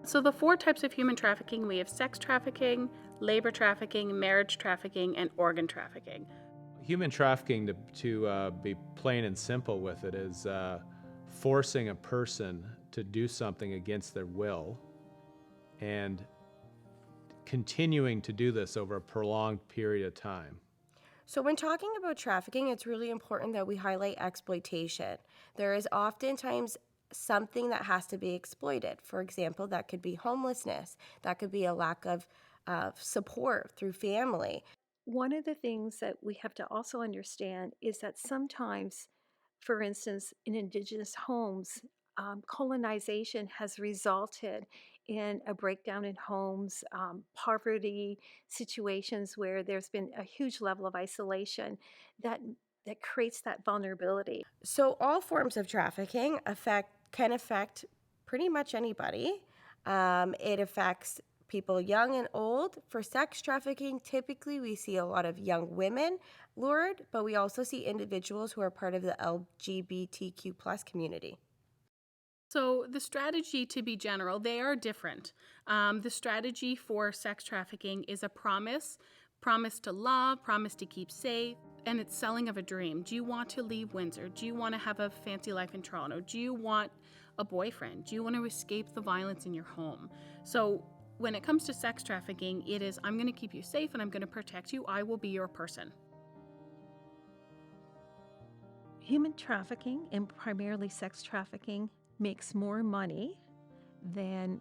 So the four types of human trafficking, we have sex trafficking, labor trafficking, marriage trafficking, and organ trafficking. Human trafficking, to be plain and simple with it, is forcing a person to do something against their will and continuing to do this over a prolonged period of time. So, when talking about trafficking, it's really important that we highlight exploitation. There is oftentimes something that has to be exploited. For example, that could be homelessness, that could be a lack of support through family. One of the things that we have to also understand is that sometimes, for instance, in Indigenous homes, colonization has resulted in a breakdown in homes, poverty situations where there's been a huge level of isolation that that creates that vulnerability. So, all forms of trafficking can affect pretty much anybody. It affects people young and old. For sex trafficking, typically we see a lot of young women lured, but we also see individuals who are part of the LGBTQ plus community. So the strategy, to be general, they are different. The strategy for sex trafficking is a promise to love, promise to keep safe, and it's selling of a dream. Do you want to leave Windsor? Do you want to have a fancy life in Toronto? Do you want a boyfriend? Do you want to escape the violence in your home? So when it comes to sex trafficking, it is, I'm going to keep you safe and I'm going to protect you. I will be your person. Human trafficking, and primarily sex trafficking, makes more money than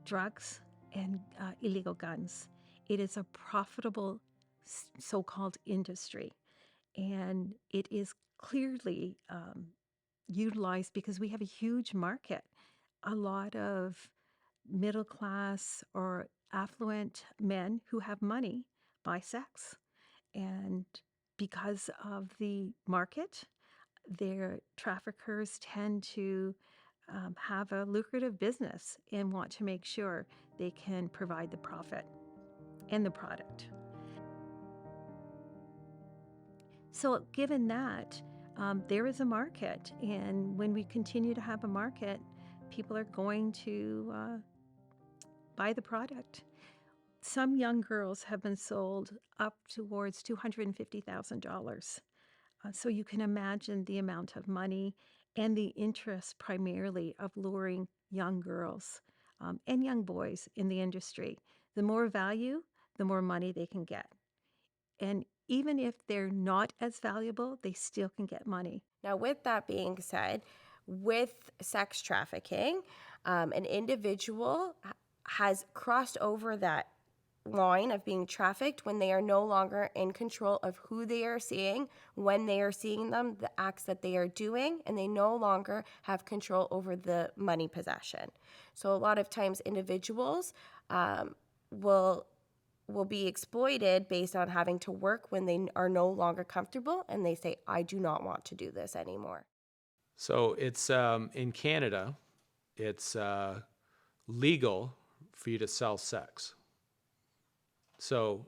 drugs and illegal guns. It is a profitable so called industry, and it is clearly utilized because we have a huge market. A lot of middle class or affluent men who have money buy sex. And because of the market, their traffickers tend to have a lucrative business and want to make sure they can provide the profit and the product. So, given that, there is a market, and when we continue to have a market, people are going to buy the product. Some young girls have been sold up towards $250,000. So you can imagine the amount of money and the interest primarily of luring young girls and young boys in the industry. The more value, the more money they can get. And even if they're not as valuable, they still can get money. Now, with that being said, with sex trafficking, an individual has crossed over that line of being trafficked when they are no longer in control of who they are seeing, when they are seeing them, the acts that they are doing, and they no longer have control over the money possession. So a lot of times individuals will be exploited based on having to work when they are no longer comfortable and they say, I do not want to do this anymore. So it's in Canada, it's legal for you to sell sex. So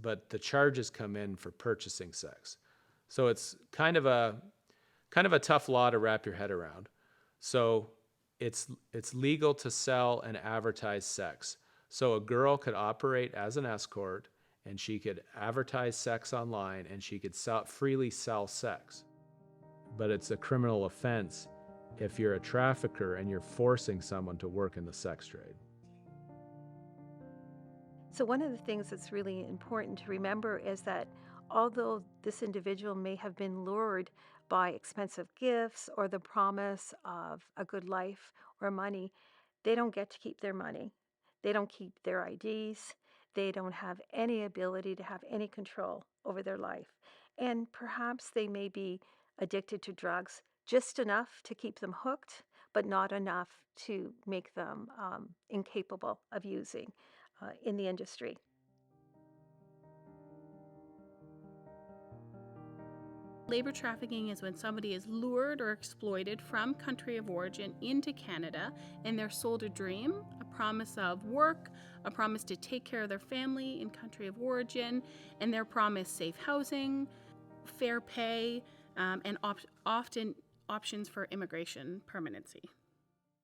but the charges come in for purchasing sex. So it's kind of a tough law to wrap your head around. So it's legal to sell and advertise sex. So a girl could operate as an escort and she could advertise sex online and she could freely sell sex. But it's a criminal offense if you're a trafficker and you're forcing someone to work in the sex trade. So, one of the things that's really important to remember is that although this individual may have been lured by expensive gifts or the promise of a good life or money, they don't get to keep their money. They don't keep their IDs. They don't have any ability to have any control over their life. And perhaps they may be addicted to drugs just enough to keep them hooked, but not enough to make them incapable of using in the industry. Labor trafficking is when somebody is lured or exploited from country of origin into Canada and they're sold a dream, a promise of work, a promise to take care of their family in country of origin, and they're promised safe housing, fair pay, and often options for immigration permanency.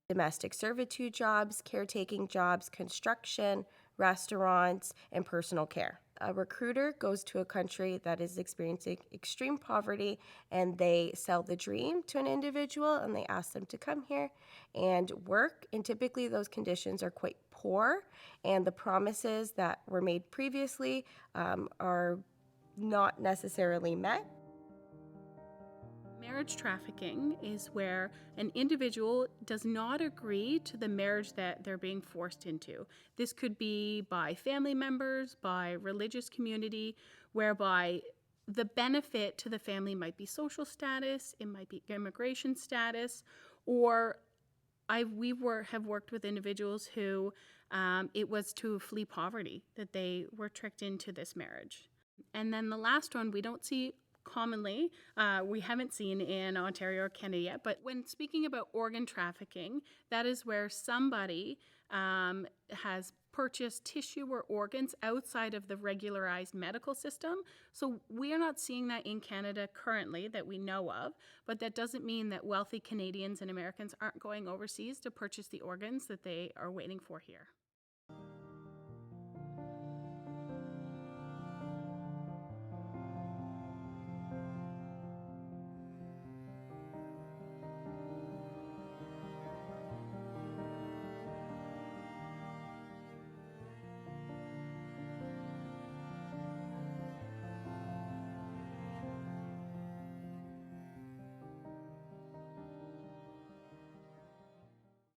domestic servitude jobs, caretaking jobs, construction, restaurants, and personal care. A recruiter goes to a country that is experiencing extreme poverty and they sell the dream to an individual and they ask them to come here and work. And typically those conditions are quite poor and the promises that were made previously are not necessarily met. Marriage trafficking is where an individual does not agree to the marriage that they're being forced into. This could be by family members, by religious community, whereby the benefit to the family might be social status, it might be immigration status, or have worked with individuals who it was to flee poverty that they were tricked into this marriage. And then the last one we don't see commonly, we haven't seen in Ontario or Canada yet, but when speaking about organ trafficking, that is where somebody has purchased tissue or organs outside of the regularized medical system. So we are not seeing that in Canada currently that we know of, but that doesn't mean that wealthy Canadians and Americans aren't going overseas to purchase the organs that they are waiting for here.